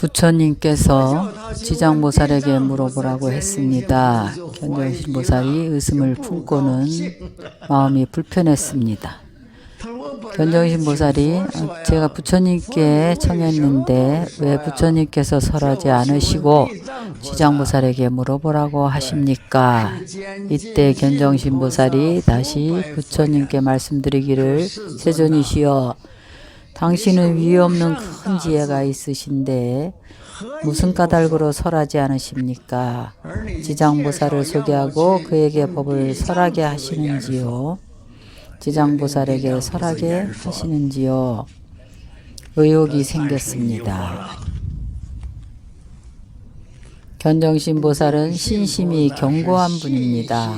부처님께서 지장보살에게 물어보라고 했습니다. 견정신보살이 의심을 품고는 마음이 불편했습니다. 견정신보살이 제가 부처님께 청했는데 왜 부처님께서 설하지 않으시고 지장보살에게 물어보라고 하십니까? 이때 견정신보살이 다시 부처님께 말씀드리기를 세존이시여, 당신은 위없는 큰 지혜가 있으신데 무슨 까닭으로 설하지 않으십니까? 지장보살을 소개하고 그에게 법을 설하게 하시는지요? 지장보살에게 설하게 하시는지요? 의혹이 생겼습니다. 견정신보살은 신심이 견고한 분입니다.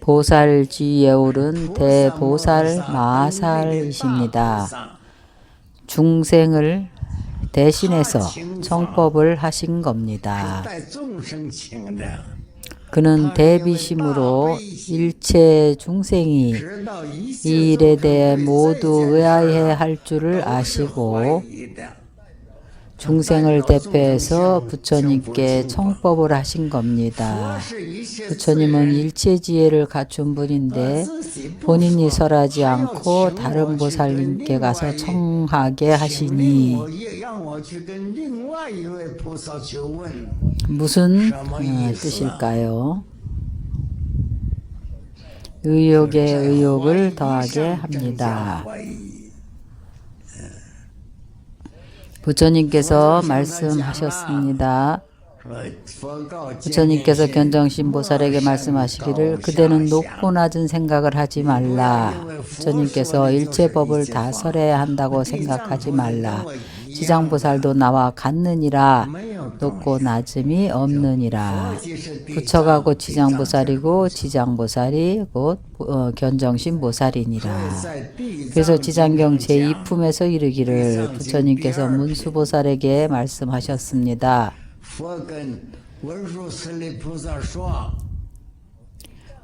보살쥐에 오른 대보살 마살이십니다. 중생을 대신해서 청법을 하신 겁니다. 그는 대비심으로 일체 중생이 이 일에 대해 모두 의아해 할 줄을 아시고 중생을 대표해서 부처님께 청법을 하신 겁니다. 부처님은 일체지혜를 갖춘 분인데 본인이 설하지 않고 다른 보살님께 가서 청하게 하시니 무슨 뜻일까요? 의혹에 의혹을 더하게 합니다. 부처님께서 말씀하셨습니다. 부처님께서 견정신보살에게 말씀하시기를 그대는 높고 낮은 생각을 하지 말라. 부처님께서 일체법을 다 설해야 한다고 생각하지 말라. 지장보살도 나와 같느니라. 높고 낮음이 없느니라. 부처가 곧 지장보살이고 지장보살이 곧 견정신보살이니라. 그래서 지장경 제2품에서 이르기를 부처님께서 문수보살에게 말씀하셨습니다.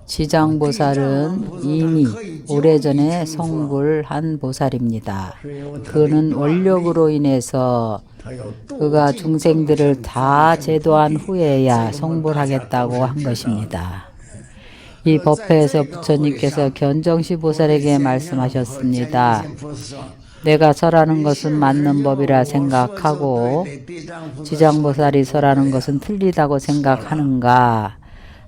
지장보살은 이미 오래전에 성불한 보살입니다. 그는 원력으로 인해서 그가 중생들을 다 제도한 후에야 성불하겠다고 한 것입니다. 이 법회에서 부처님께서 견정신보살에게 말씀하셨습니다. 내가 설하는 것은 맞는 법이라 생각하고 지장보살이 설하는 것은 틀리다고 생각하는가?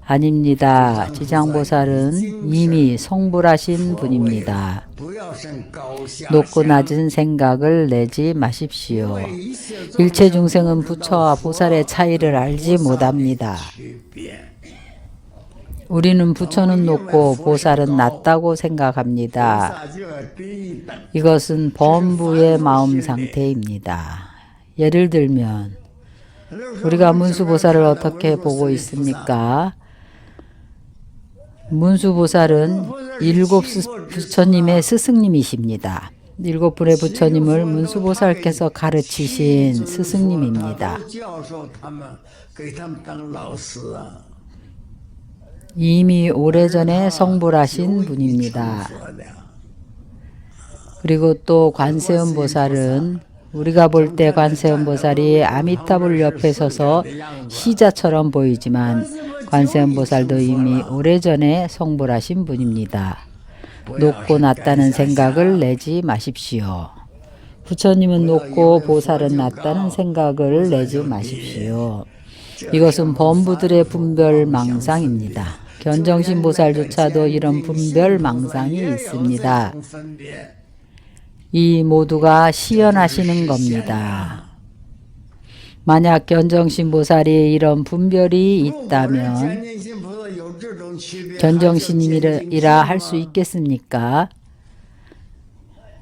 아닙니다. 지장보살은 이미 성불하신 분입니다. 높고 낮은 생각을 내지 마십시오. 일체 중생은 부처와 보살의 차이를 알지 못합니다. 우리는 부처는 높고 보살은 낮다고 생각합니다. 이것은 범부의 마음 상태입니다. 예를 들면 우리가 문수보살을 어떻게 보고 있습니까? 문수보살은 7 부처님의 스승님이십니다. 7분의 부처님을 문수보살께서 가르치신 스승님입니다. 이미 오래전에 성불하신 분입니다. 그리고 또 관세음보살은 우리가 볼 때 관세음보살이 아미타불 옆에 서서 시자처럼 보이지만 관세음보살도 이미 오래전에 성불하신 분입니다. 높고 낮다는 생각을 내지 마십시오. 부처님은 높고 보살은 낮다는 생각을 내지 마십시오. 이것은 범부들의 분별망상입니다. 견정신보살조차도 이런 분별망상이 있습니다. 이 모두가 시연하시는 겁니다. 만약 견정신보살이 이런 분별이 있다면 견정신이라 할 수 있겠습니까?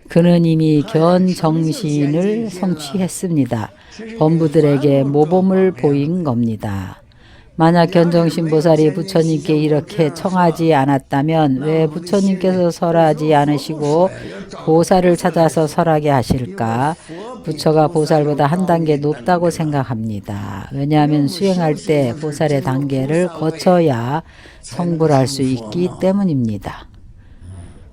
그는 이미 견정신을 성취했습니다. 범부들에게 모범을 보인 겁니다. 만약 견정신보살이 부처님께 이렇게 청하지 않았다면 왜 부처님께서 설하지 않으시고 보살을 찾아서 설하게 하실까? 부처가 보살보다 한 단계 높다고 생각합니다. 왜냐하면 수행할 때 보살의 단계를 거쳐야 성불할 수 있기 때문입니다.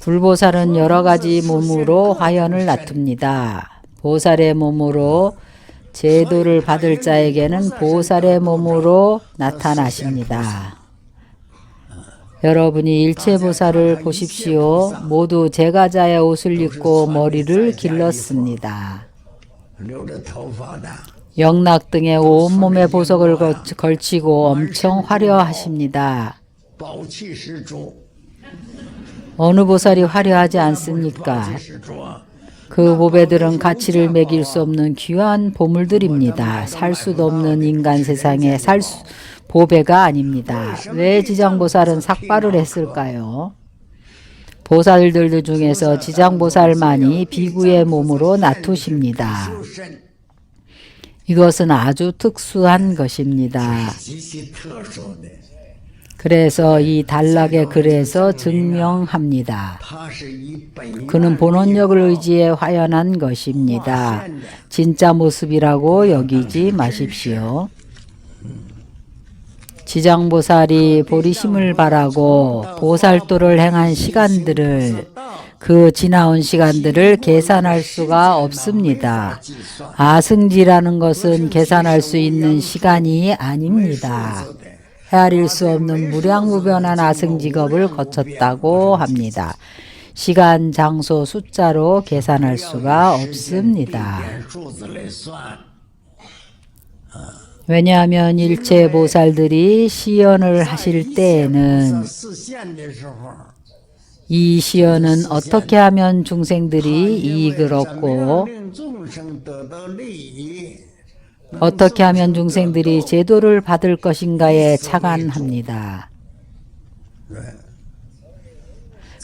불보살은 여러 가지 몸으로 화연을 나툽니다. 보살의 몸으로 제도를 받을 자에게는 보살의 몸으로 나타나십니다. 여러분이 일체보살을 보십시오. 모두 제가자의 옷을 입고 머리를 길렀습니다. 영락 등의 온몸에 보석을 걸치고 엄청 화려하십니다. 어느 보살이 화려하지 않습니까? 그 보배들은 가치를 매길 수 없는 귀한 보물들입니다. 살 수도 없는 인간 세상에 보배가 아닙니다. 왜 지장보살은 삭발을 했을까요? 보살들 중에서 지장보살만이 비구의 몸으로 나투십니다. 이것은 아주 특수한 것입니다. 그래서 이 단락의 글에서 증명합니다. 그는 본원력을 의지해 화연한 것입니다. 진짜 모습이라고 여기지 마십시오. 지장보살이 보리심을 바라고 보살도를 행한 시간들을, 그 지나온 시간들을 계산할 수가 없습니다. 아승지라는 것은 계산할 수 있는 시간이 아닙니다. 헤아릴 수 없는 무량무변한 아승직업을 거쳤다고 합니다. 시간, 장소, 숫자로 계산할 수가 없습니다. 왜냐하면 일체 보살들이 시연을 하실 때에는 이 시연은 어떻게 하면 중생들이 이익을 얻고 어떻게 하면 중생들이 제도를 받을 것인가에 착안합니다.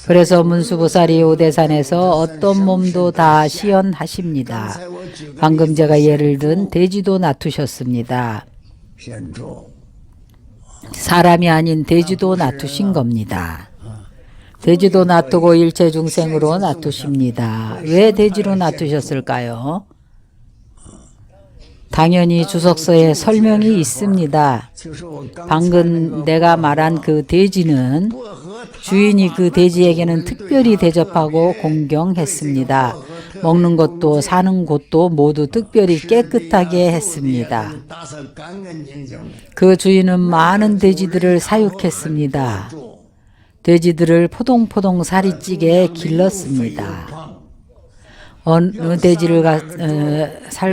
그래서 문수보살이 오대산에서 어떤 몸도 다 시연하십니다. 방금 제가 예를 든 돼지도 놔두셨습니다. 사람이 아닌 돼지도 놔두신 겁니다. 돼지도 놔두고 일체 중생으로 놔두십니다. 왜 돼지로 놔두셨을까요? 당연히 주석서에 설명이 있습니다. 방금 내가 말한 그 돼지는 주인이 그 돼지에게는 특별히 대접하고 공경했습니다. 먹는 것도 사는 곳도 모두 특별히 깨끗하게 했습니다. 그 주인은 많은 돼지들을 사육했습니다. 돼지들을 포동포동 살이 찌게 길렀습니다. 어느 돼지를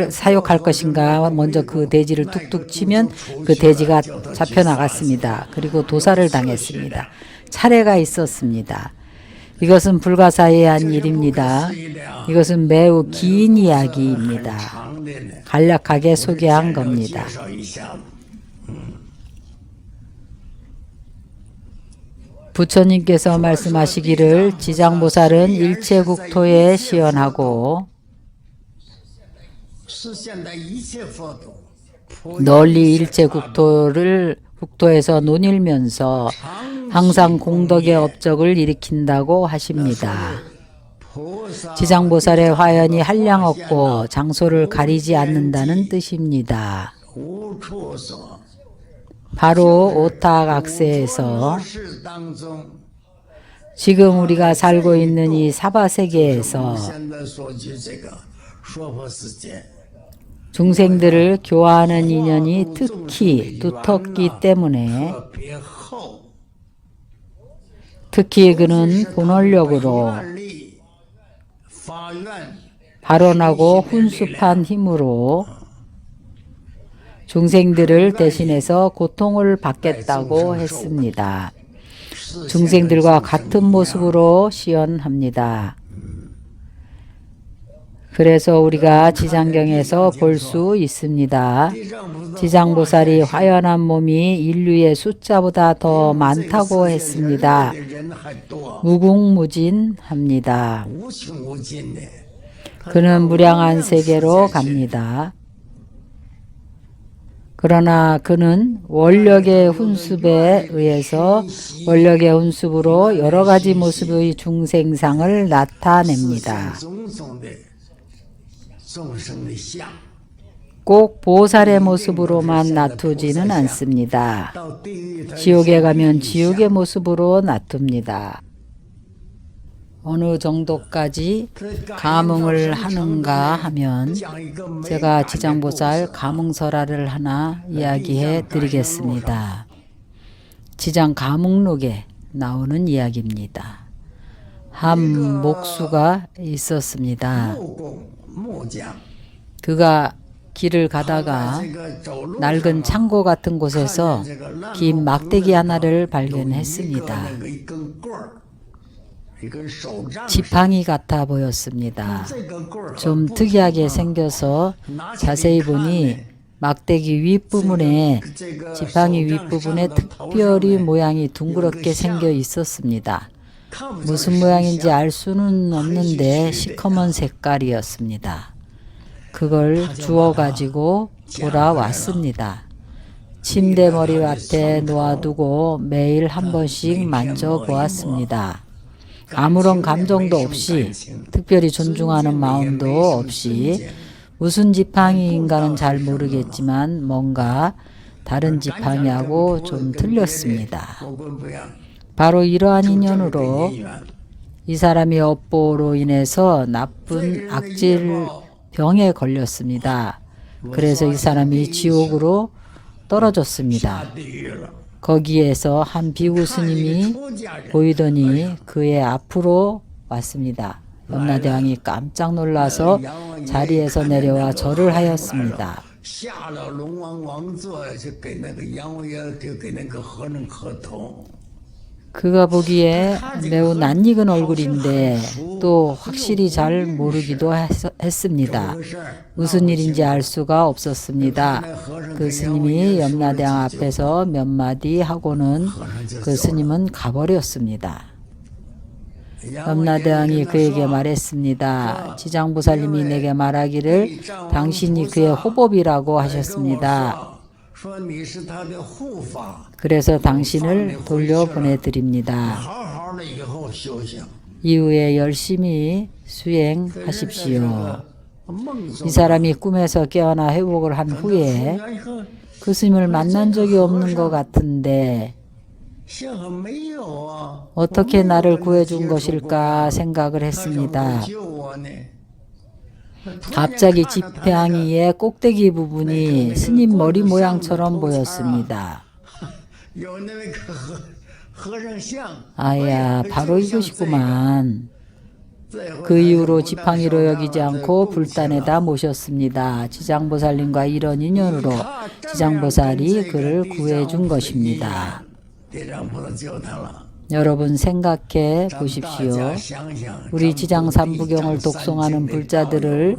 사육할 것인가 먼저 그 돼지를 툭툭 치면 그 돼지가 잡혀나갔습니다. 그리고 도살을 당했습니다. 차례가 있었습니다. 이것은 불가사의한 일입니다. 이것은 매우 긴 이야기입니다. 간략하게 소개한 겁니다. 부처님께서 말씀하시기를 지장보살은 일체 국토에 시연하고 널리 일체 국토에서 논일면서 항상 공덕의 업적을 일으킨다고 하십니다. 지장보살의 화연이 한량없고 장소를 가리지 않는다는 뜻입니다. 바로 오타각세에서 지금 우리가 살고 있는 이 사바세계에서 중생들을 교화하는 인연이 특히 두텁기 때문에 특히 그는 본원력으로 발언하고 훈습한 힘으로 중생들을 대신해서 고통을 받겠다고 했습니다. 중생들과 같은 모습으로 시연합니다. 그래서 우리가 지장경에서 볼 수 있습니다. 지장보살이 화연한 몸이 인류의 숫자보다 더 많다고 했습니다. 무궁무진합니다. 그는 무량한 세계로 갑니다. 그러나 그는 원력의 훈습에 의해서 원력의 훈습으로 여러 가지 모습의 중생상을 나타냅니다. 꼭 보살의 모습으로만 나투지는 않습니다. 지옥에 가면 지옥의 모습으로 나툽니다. 어느 정도까지 감흥을 하는가 하면 제가 지장보살 감흥설화를 하나 이야기해 드리겠습니다. 지장 감흥록에 나오는 이야기입니다. 한 목수가 있었습니다. 그가 길을 가다가 낡은 창고 같은 곳에서 긴 막대기 하나를 발견했습니다. 지팡이 같아 보였습니다. 좀 특이하게 생겨서 자세히 보니 막대기 윗부분에 지팡이 윗부분에 특별히 모양이 둥그렇게 생겨 있었습니다. 무슨 모양인지 알 수는 없는데 시커먼 색깔이었습니다. 그걸 주워가지고 돌아왔습니다. 침대 머리맡에 놓아두고 매일 한 번씩 만져보았습니다. 아무런 감정도 없이, 특별히 존중하는 마음도 없이, 무슨 지팡이인가는 잘 모르겠지만 뭔가 다른 지팡이하고 좀 틀렸습니다. 바로 이러한 인연으로 이 사람이 업보로 인해서 나쁜 악질 병에 걸렸습니다. 그래서 이 사람이 지옥으로 떨어졌습니다. 거기에서 한 비구 스님이 보이더니 그의 앞으로 왔습니다. 염라대왕이 깜짝 놀라서 자리에서 내려와 절을 하였습니다. 그가 보기에 매우 낯익은 얼굴인데 또 확실히 잘 모르기도 했습니다. 무슨 일인지 알 수가 없었습니다. 그 스님이 염라대왕 앞에서 몇 마디 하고는 그 스님은 가버렸습니다. 염라대왕이 그에게 말했습니다. 지장보살님이 내게 말하기를 당신이 그의 호법이라고 하셨습니다. 그래서 당신을 돌려보내드립니다. 이후에 열심히 수행하십시오. 이 사람이 꿈에서 깨어나 회복을 한 후에 그 스님을 만난 적이 없는 것 같은데 어떻게 나를 구해준 것일까 생각을 했습니다. 갑자기 지팡이의 꼭대기 부분이 스님 머리 모양처럼 보였습니다. 아야, 바로 이것이구만. 그 이후로 지팡이로 여기지 않고 불단에다 모셨습니다. 지장보살님과 이런 인연으로 지장보살이 그를 구해준 것입니다. 여러분 생각해 보십시오. 우리 지장삼부경을 독송하는 불자들을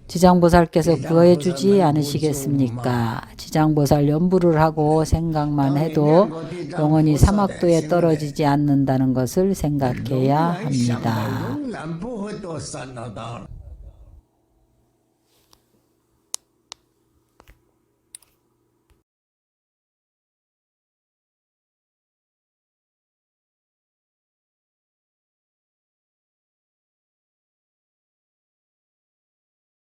지장보살께서 구해주지 않으시겠습니까? 지장보살 연부를 하고 생각만 해도 영원히 사막도에 떨어지지 않는다는 것을 생각해야 합니다.